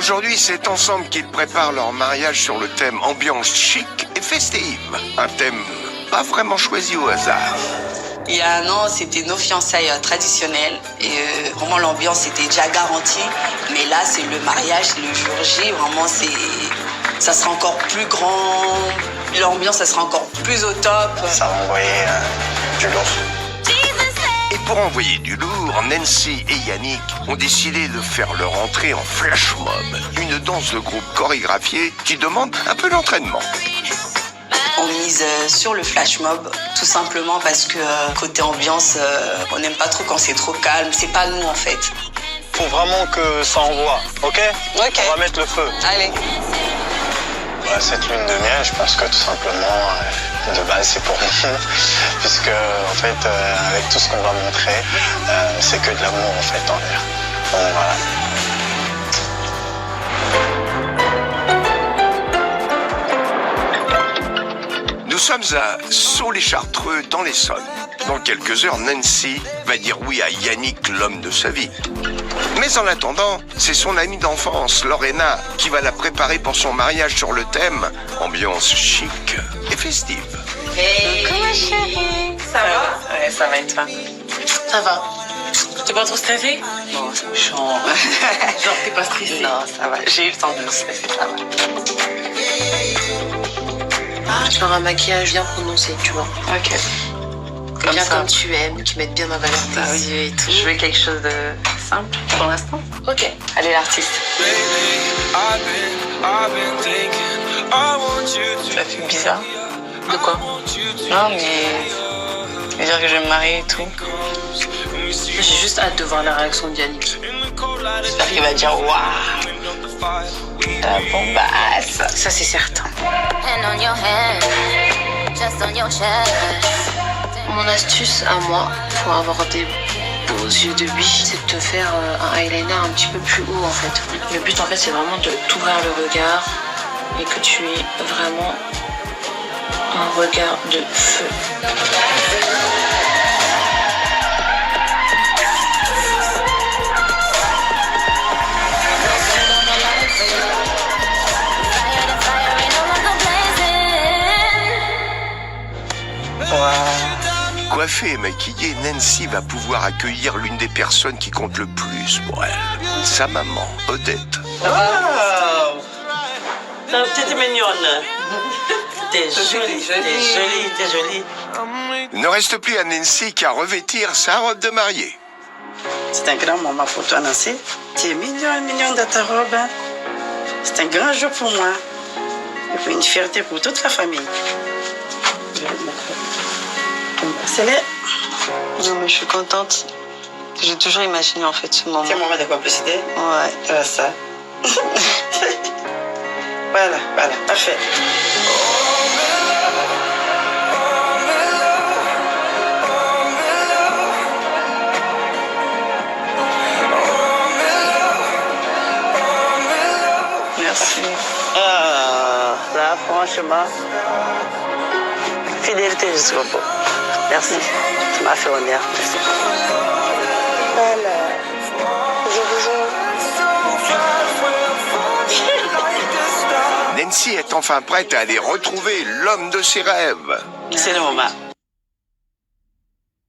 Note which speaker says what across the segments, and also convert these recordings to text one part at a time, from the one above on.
Speaker 1: Aujourd'hui, c'est ensemble qu'ils préparent leur mariage sur le thème ambiance chic et festive. Un thème pas vraiment choisi au hasard.
Speaker 2: Il y a un an, c'était nos fiançailles traditionnelles et vraiment l'ambiance était déjà garantie. Mais là, c'est le mariage, c'est le jour J. Vraiment, ça sera encore plus grand. L'ambiance, ça sera encore plus au top.
Speaker 3: Ça va envoyer du lourd.
Speaker 1: Et pour envoyer du lourd, Nancy et Yannick ont décidé de faire leur entrée en flash mob, une danse de groupe chorégraphiée qui demande un peu d'entraînement.
Speaker 2: On mise sur le flash mob, tout simplement parce que côté ambiance, on n'aime pas trop quand c'est trop calme. C'est pas nous en fait.
Speaker 3: Faut vraiment que ça envoie, ok?
Speaker 2: Ok.
Speaker 3: On va mettre le feu.
Speaker 2: Allez.
Speaker 3: Cette lune de miel, je pense que tout simplement, de base, c'est pour nous. Puisque, en fait, avec tout ce qu'on va montrer, c'est que de l'amour, en fait, en l'air. Donc, voilà.
Speaker 1: Nous sommes à Sault-les-Chartreux, dans l'Essonne. Dans quelques heures, Nancy va dire oui à Yannick, l'homme de sa vie. Mais en attendant, c'est son amie d'enfance, Lorena, qui va la préparer pour son mariage sur le thème ambiance chic et festive.
Speaker 2: Hey. Coucou ma chérie. Ça va? Ouais, ça va et toi?
Speaker 4: Ça va. T'es pas trop stressée?
Speaker 2: Non, c'est méchant.
Speaker 4: Genre t'es pas stressée?
Speaker 2: Non, ça va. J'ai eu le temps de me stresser, ça va.
Speaker 4: Genre un maquillage bien prononcé, tu vois.
Speaker 2: Ok.
Speaker 4: Bien comme tu aimes, qui mette bien en valeur tes yeux et tout.
Speaker 2: Je veux quelque chose de simple pour l'instant.
Speaker 4: Ok.
Speaker 2: Allez, l'artiste. Ça fait bizarre.
Speaker 4: De quoi?
Speaker 2: Non, mais dire que je vais me marier et tout.
Speaker 4: J'ai juste hâte de voir la réaction de Yannick.
Speaker 2: J'espère qu'il va dire waouh, la bombasse.
Speaker 4: Ça c'est certain. Mon astuce à moi pour avoir des beaux yeux de biche, c'est de te faire un eyeliner un petit peu plus haut en fait. Le but en fait c'est vraiment de t'ouvrir le regard et que tu aies vraiment un regard de feu.
Speaker 1: Coiffée et maquillée, Nancy va pouvoir accueillir l'une des personnes qui compte le plus pour elle, sa maman, Odette.
Speaker 5: Wow! Ta petite mignonne. T'es jolie, t'es jolie, t'es jolie.
Speaker 1: Il ne reste plus à Nancy qu'à revêtir sa robe de mariée.
Speaker 5: C'est un grand moment pour toi, Nancy. Tu es mignonne dans ta robe. Hein? C'est un grand jour pour moi. Et puis une fierté pour toute la famille. C'est là.
Speaker 2: Non, mais je suis contente. J'ai toujours imaginé en fait ce moment.
Speaker 5: C'est un moment de complicité.
Speaker 2: Ouais.
Speaker 5: Voilà ça. Voilà, parfait.
Speaker 2: Merci.
Speaker 5: Ah, là, franchement, fidélité jusqu'au bout. Merci. Tu m'as fait honneur. Merci. Voilà.
Speaker 1: Nancy est enfin prête à aller retrouver l'homme de ses rêves.
Speaker 5: C'est le moment.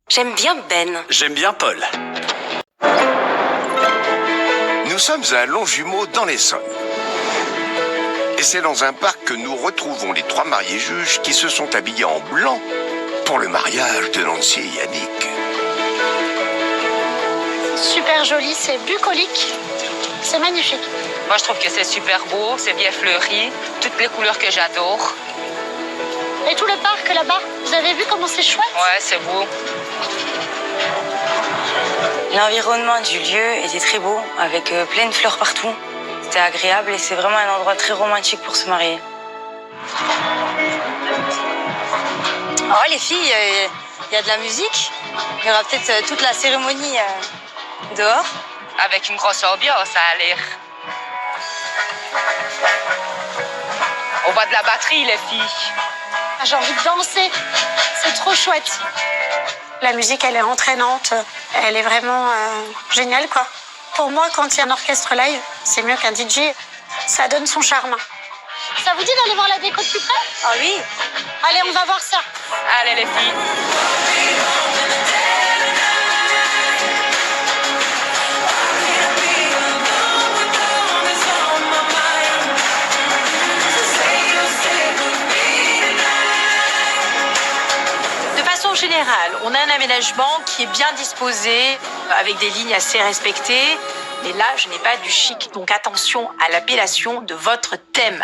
Speaker 4: J'aime bien Ben.
Speaker 6: J'aime bien Paul.
Speaker 1: Nous sommes à Longjumeau dans l'Essonne. Et c'est dans un parc que nous retrouvons les trois mariés juges qui se sont habillés en blanc pour le mariage de Nancy et Yannick.
Speaker 7: Super joli, c'est bucolique, c'est magnifique.
Speaker 8: Moi, je trouve que c'est super beau, c'est bien fleuri, toutes les couleurs que j'adore.
Speaker 7: Et tout le parc là-bas, vous avez vu comment c'est chouette?
Speaker 8: Ouais, c'est beau.
Speaker 9: L'environnement du lieu était très beau, avec plein de fleurs partout. C'était agréable et c'est vraiment un endroit très romantique pour se marier. Oh les filles, il y a de la musique. Il y aura peut-être toute la cérémonie dehors.
Speaker 8: Avec une grosse ambiance, ça a l'air. On voit de la batterie, les filles.
Speaker 7: J'ai envie de danser, c'est trop chouette. La musique, elle est entraînante, elle est vraiment géniale, quoi.
Speaker 6: Pour moi, quand il y a un orchestre live, c'est mieux qu'un DJ. Ça donne son charme.
Speaker 7: Ça vous dit d'aller voir la déco de plus près?
Speaker 9: Ah oui.
Speaker 7: Allez, on va voir ça.
Speaker 8: Allez, les filles.
Speaker 10: En général, on a un aménagement qui est bien disposé, avec des lignes assez respectées. Mais là, je n'ai pas du chic. Donc attention à l'appellation de votre thème.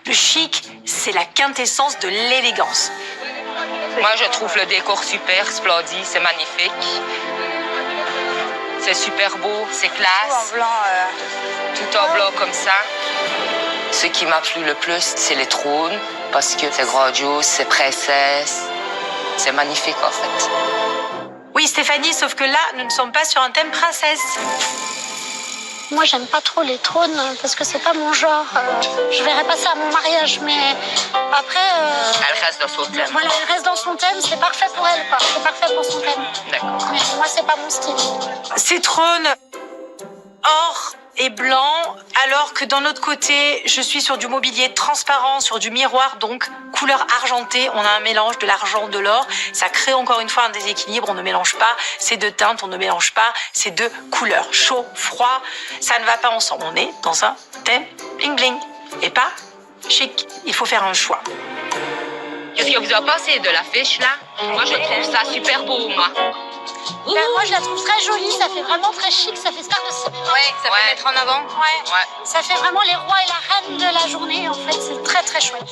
Speaker 10: Le chic, c'est la quintessence de l'élégance.
Speaker 8: Moi, je trouve le décor super splendide, c'est magnifique. C'est super beau, c'est classe.
Speaker 9: Tout en blanc.
Speaker 8: Tout en blanc comme ça. Ce qui m'a plu le plus, c'est les trônes, parce que c'est grandiose, c'est princesse. C'est magnifique, en fait.
Speaker 10: Oui, Stéphanie, sauf que là, nous ne sommes pas sur un thème princesse.
Speaker 7: Moi, j'aime pas trop les trônes parce que c'est pas mon genre. Je verrais pas ça à mon mariage, mais après.
Speaker 8: Elle reste dans son thème.
Speaker 7: Voilà, elle reste dans son thème, c'est parfait pour elle, quoi. C'est parfait pour son thème.
Speaker 8: D'accord.
Speaker 7: Mais moi, c'est pas mon style.
Speaker 10: Ces trônes or et blanc, alors que d'un autre côté, je suis sur du mobilier transparent, sur du miroir, donc couleur argentée. On a un mélange de l'argent, de l'or. Ça crée encore une fois un déséquilibre. On ne mélange pas ces deux teintes, on ne mélange pas ces deux couleurs. Chaud, froid, ça ne va pas ensemble. On est dans un thème bling bling et pas chic. Il faut faire un choix.
Speaker 8: Qu'est-ce que vous en pensez de l'affiche, là? Moi, je trouve ça super beau, moi.
Speaker 7: Moi, je la trouve très jolie, ça fait vraiment très chic, ça fait star de cinéma.
Speaker 9: Ouais, ça peut mettre en avant.
Speaker 7: Ouais. Ça fait vraiment les rois et la reine de la journée, en fait, c'est très très chouette.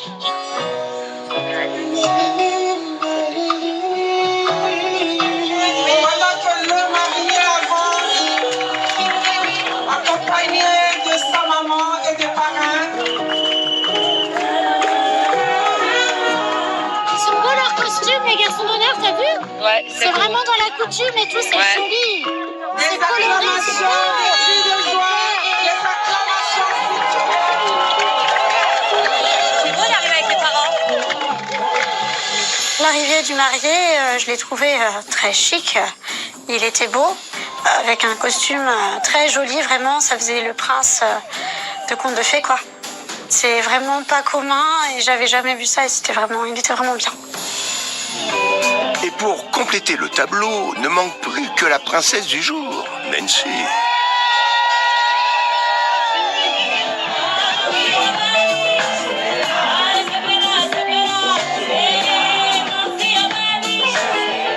Speaker 5: Pendant que le marié avance, accompagné de sa maman et des parrains.
Speaker 7: Ils sont beaux leurs costumes, les garçons d'honneur, t'as vu?
Speaker 8: Ouais,
Speaker 7: C'est vraiment dans la coutume et tout, c'est joli. C'est coloré, c'est beau.
Speaker 9: C'est beau d'arriver avec les parents.
Speaker 6: L'arrivée du marié, je l'ai trouvé très chic. Il était beau, avec un costume très joli, vraiment. Ça faisait le prince de conte de fées, quoi. C'est vraiment pas commun et j'avais jamais vu ça et il était vraiment bien.
Speaker 1: Et pour compléter le tableau, ne manque plus que la princesse du jour, Nancy.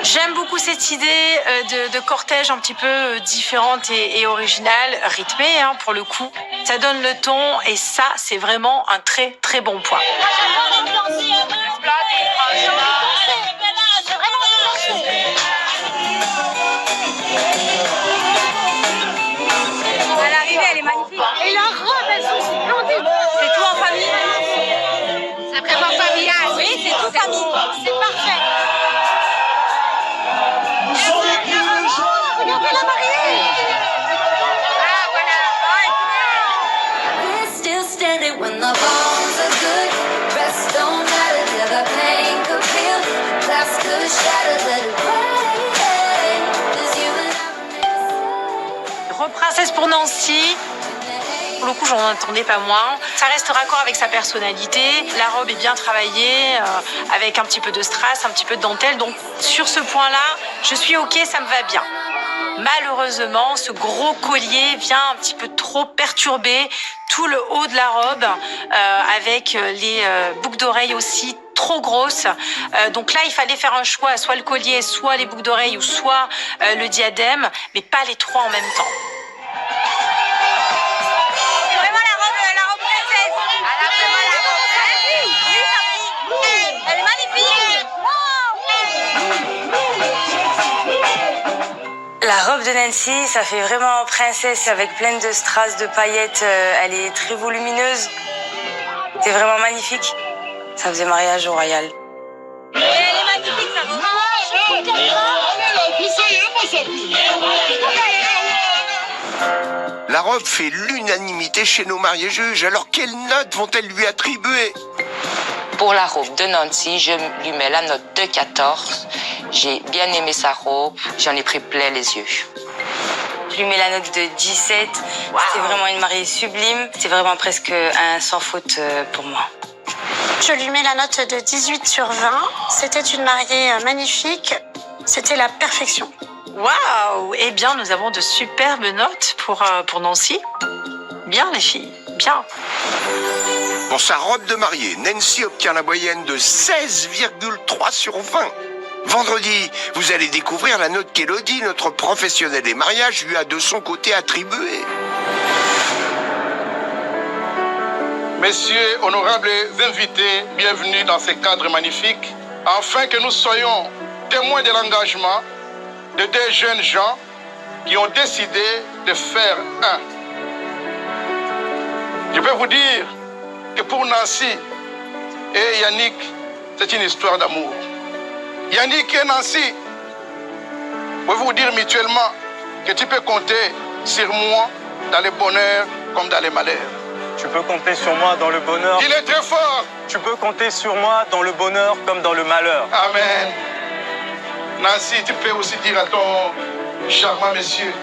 Speaker 10: J'aime beaucoup cette idée de cortège un petit peu différente et originale, rythmée pour le coup. Ça donne le ton et ça, c'est vraiment un très très bon point.
Speaker 7: Moi, j'adore l'ambiance. J'ai envie de danser. J'ai vraiment envie de danser.
Speaker 9: À l'arrivée, elle est magnifique.
Speaker 7: Et la robe, elles sont splendides.
Speaker 9: C'est tout en famille.
Speaker 7: C'est vraiment familial.
Speaker 9: Oui, c'est tout famille.
Speaker 7: C'est parfait. Regardez la mariée.
Speaker 9: Ah, voilà.
Speaker 11: We're still standing when the bones are good. Rest don't matter, till the pain could feel. Glass could shatter, let it rain. 'Cause you and I were
Speaker 10: Reprincesse pour Nancy. Pour le coup, j'en attendais pas moins. Ça reste raccord avec sa personnalité. La robe est bien travaillée, avec un petit peu de strass, un petit peu de dentelle. Donc, sur ce point-là, je suis OK, ça me va bien. Malheureusement, ce gros collier vient un petit peu trop perturber tout le haut de la robe, avec les boucles d'oreilles aussi trop grosses. Donc là, il fallait faire un choix, soit le collier, soit les boucles d'oreilles, ou soit le diadème, mais pas les trois en même temps.
Speaker 9: C'est vraiment la robe princesse. Elle a vraiment la robe princesse. Oui, ça brille. Elle est magnifique. La robe de Nancy, ça fait vraiment princesse avec plein de strass, de paillettes. Elle est très volumineuse. C'est vraiment magnifique. Ça faisait mariage au royal. Et elle est magnifique, ça va.
Speaker 7: Je trouve qu'elle va.
Speaker 1: La robe fait l'unanimité chez nos mariés juges, alors quelle note vont-elles lui attribuer?
Speaker 8: Pour la robe de Nancy, je lui mets la note de 14. J'ai bien aimé sa robe, j'en ai pris plein les yeux.
Speaker 9: Je lui mets la note de 17. Wow. C'était vraiment une mariée sublime. C'était vraiment presque un sans faute pour moi.
Speaker 6: Je lui mets la note de 18 sur 20. C'était une mariée magnifique. C'était la perfection.
Speaker 10: Waouh! Eh bien, nous avons de superbes notes pour Nancy. Bien, les filles, bien.
Speaker 1: Pour sa robe de mariée, Nancy obtient la moyenne de 16,3 sur 20. Vendredi, vous allez découvrir la note qu'Élodie, notre professionnelle des mariages, lui a de son côté attribuée.
Speaker 12: Messieurs, honorables invités, bienvenue dans ce cadre magnifique, afin que nous soyons témoins de l'engagement de deux jeunes gens qui ont décidé de faire un. Je peux vous dire que pour Nancy et Yannick, c'est une histoire d'amour. Yannick et Nancy, je peux vous dire mutuellement que tu peux compter sur moi dans le bonheur comme dans les malheurs.
Speaker 3: Tu peux compter sur moi dans le bonheur.
Speaker 12: Il est très fort.
Speaker 3: Tu peux compter sur moi dans le bonheur comme dans le malheur.
Speaker 12: Amen. Nancy, tu peux aussi dire à ton charmant monsieur.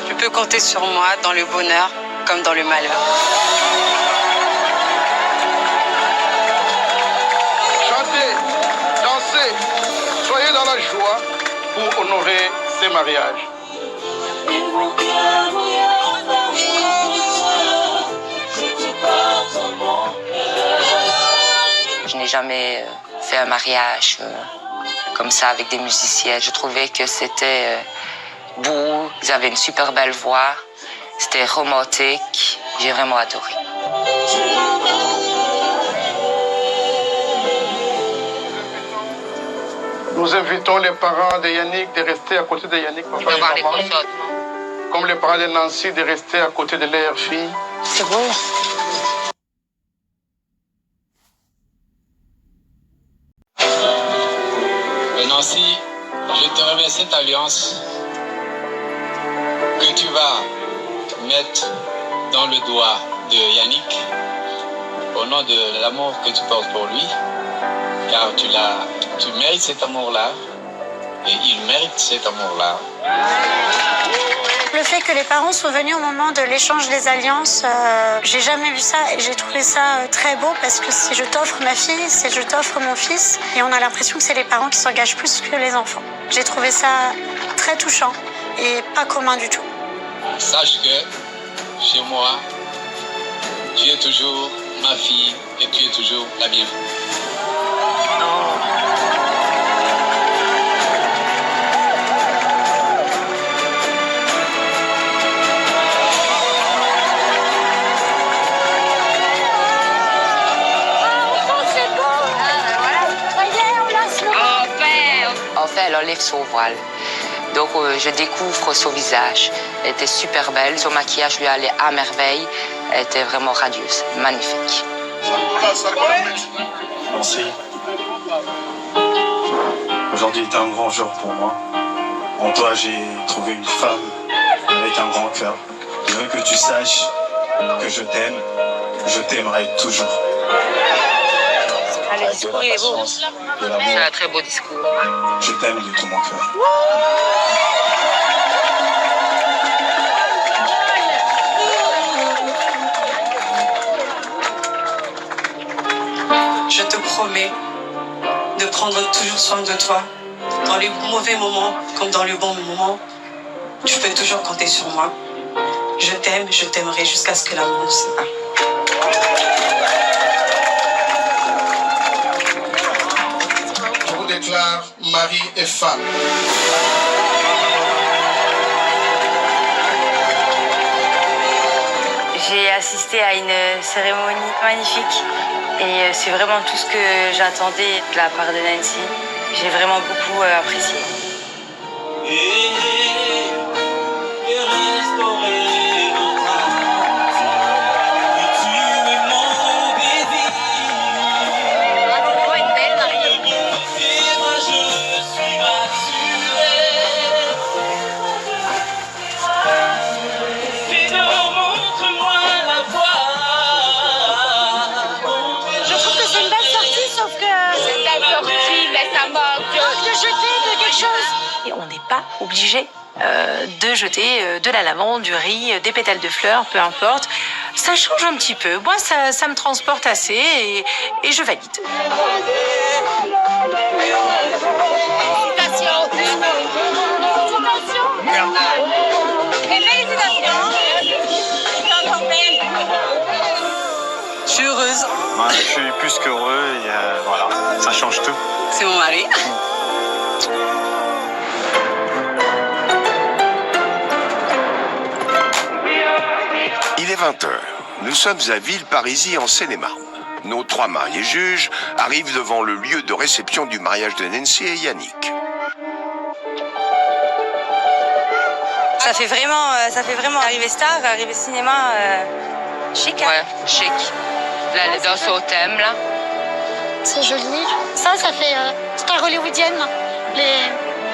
Speaker 2: Tu peux compter sur moi dans le bonheur comme dans le malheur.
Speaker 12: Chantez, dansez, soyez dans la joie pour honorer ces mariages.
Speaker 8: Je n'ai jamais fait un mariage comme ça avec des musiciens. Je trouvais que c'était beau, ils avaient une super belle voix, c'était romantique, j'ai vraiment adoré.
Speaker 12: Nous invitons les parents de Yannick de rester à côté de Yannick, papa et maman. Comme les parents de Nancy de rester à côté de leur fille.
Speaker 9: C'est beau.
Speaker 3: Et Nancy, je te remets cette alliance que tu vas mettre dans le doigt de Yannick au nom de l'amour que tu portes pour lui, car tu mérites cet amour-là et il mérite cet amour-là.
Speaker 6: Le fait que les parents soient venus au moment de l'échange des alliances, j'ai jamais vu ça et j'ai trouvé ça très beau parce que si je t'offre ma fille, c'est je t'offre mon fils et on a l'impression que c'est les parents qui s'engagent plus que les enfants. J'ai trouvé ça très touchant et pas commun du tout.
Speaker 3: Sache que chez moi, tu es toujours ma fille et tu es toujours la bienvenue.
Speaker 8: Enfin, elle enlève son voile. Donc, je découvre son visage. Elle était super belle. Son maquillage lui allait à merveille. Elle était vraiment radieuse, magnifique.
Speaker 3: Nancy, aujourd'hui est un grand jour pour moi. En toi, j'ai trouvé une femme avec un grand cœur. Je veux que tu saches que je t'aime. Je t'aimerai toujours.
Speaker 9: Le discours, il est beau.
Speaker 8: C'est un très beau discours.
Speaker 3: Je t'aime de tout mon cœur.
Speaker 5: Je te promets de prendre toujours soin de toi. Dans les mauvais moments comme dans les bons moments, tu peux toujours compter sur moi. Je t'aime, je t'aimerai jusqu'à ce que l'amour nous sépare.
Speaker 12: Je vous déclare mari et femme.
Speaker 9: J'ai assisté à une cérémonie magnifique et c'est vraiment tout ce que j'attendais de la part de Nancy. J'ai vraiment beaucoup apprécié.
Speaker 10: Et on n'est pas obligé de jeter de la lavande, du riz, des pétales de fleurs, peu importe. Ça change un petit peu. Moi, ça me transporte assez et je valide.
Speaker 2: Je suis heureuse.
Speaker 3: Ouais, je suis plus qu'heureux et voilà, ça change tout.
Speaker 2: C'est mon mari.
Speaker 1: Il est 20h. Nous sommes à Villeparisis en Seine-et-Marne. Nos 3 mariés juges arrivent devant le lieu de réception du mariage de Nancy et Yannick.
Speaker 9: Ça fait vraiment arrivée star, arrivée cinéma chic. Hein.
Speaker 8: Ouais, chic. Là, les danses au thème, là.
Speaker 7: C'est joli. Ça fait star hollywoodienne.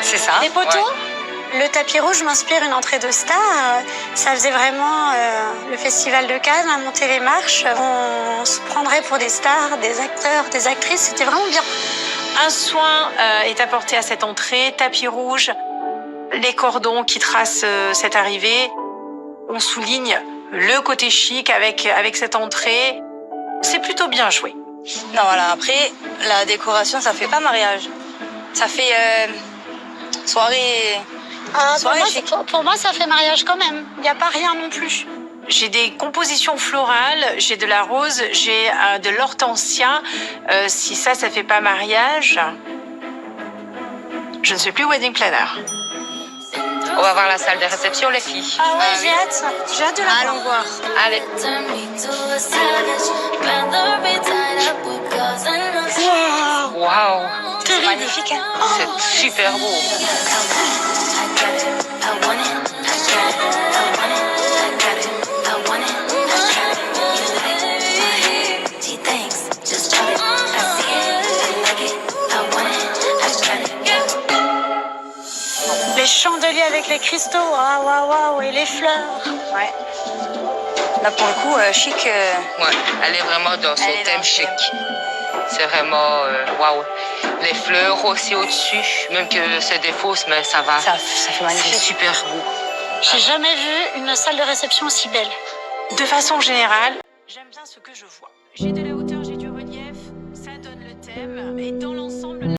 Speaker 9: C'est ça.
Speaker 7: Les poteaux.
Speaker 8: Ouais.
Speaker 6: Le tapis rouge m'inspire une entrée de star. Ça faisait vraiment le festival de Cannes, à monter les marches. On se prendrait pour des stars, des acteurs, des actrices. C'était vraiment bien.
Speaker 10: Un soin est apporté à cette entrée, tapis rouge, les cordons qui tracent cette arrivée. On souligne le côté chic avec cette entrée. C'est plutôt bien joué.
Speaker 9: Non, voilà, après, la décoration, ça fait pas mariage. Ça fait soirée... soirée chic.
Speaker 7: Pour moi, ça fait mariage quand même. Il n'y a pas rien non plus.
Speaker 10: J'ai des compositions florales, j'ai de la rose, j'ai de l'hortensia. Si ça fait pas mariage, je ne suis plus wedding planner.
Speaker 8: On va voir la salle de réception, les filles.
Speaker 6: Ah ouais, j'ai hâte. J'ai hâte de la
Speaker 9: Allons voir.
Speaker 8: Allez.
Speaker 11: Turn me to a savage. Rather be tied up with cause and no
Speaker 8: Waouh,
Speaker 9: C'est magnifique, hein.
Speaker 8: c'est super beau.
Speaker 11: I got it, I want it, I got it, I want it, I got it, I want it, I got it. You like my hair, gee thanks, just drop it. I see it, I like it, I want it, I got it.
Speaker 6: Les chandeliers avec les cristaux. Ah, waouh, waouh. Et les fleurs.
Speaker 9: Ouais. Là, pour le coup, chic.
Speaker 8: Ouais, elle est vraiment dans son
Speaker 9: Elle est
Speaker 8: thème
Speaker 9: dans le
Speaker 8: chic.
Speaker 9: thème.
Speaker 8: C'est vraiment waouh. Les fleurs aussi au-dessus, même que c'est des fausses, mais ça va.
Speaker 9: Ça fait
Speaker 8: C'est
Speaker 9: magnifique.
Speaker 8: super beau.
Speaker 7: J'ai jamais vu une salle de réception aussi belle.
Speaker 10: De façon générale, j'aime bien ce que je vois. J'ai de la hauteur, j'ai du relief, ça donne le thème, et dans l'ensemble...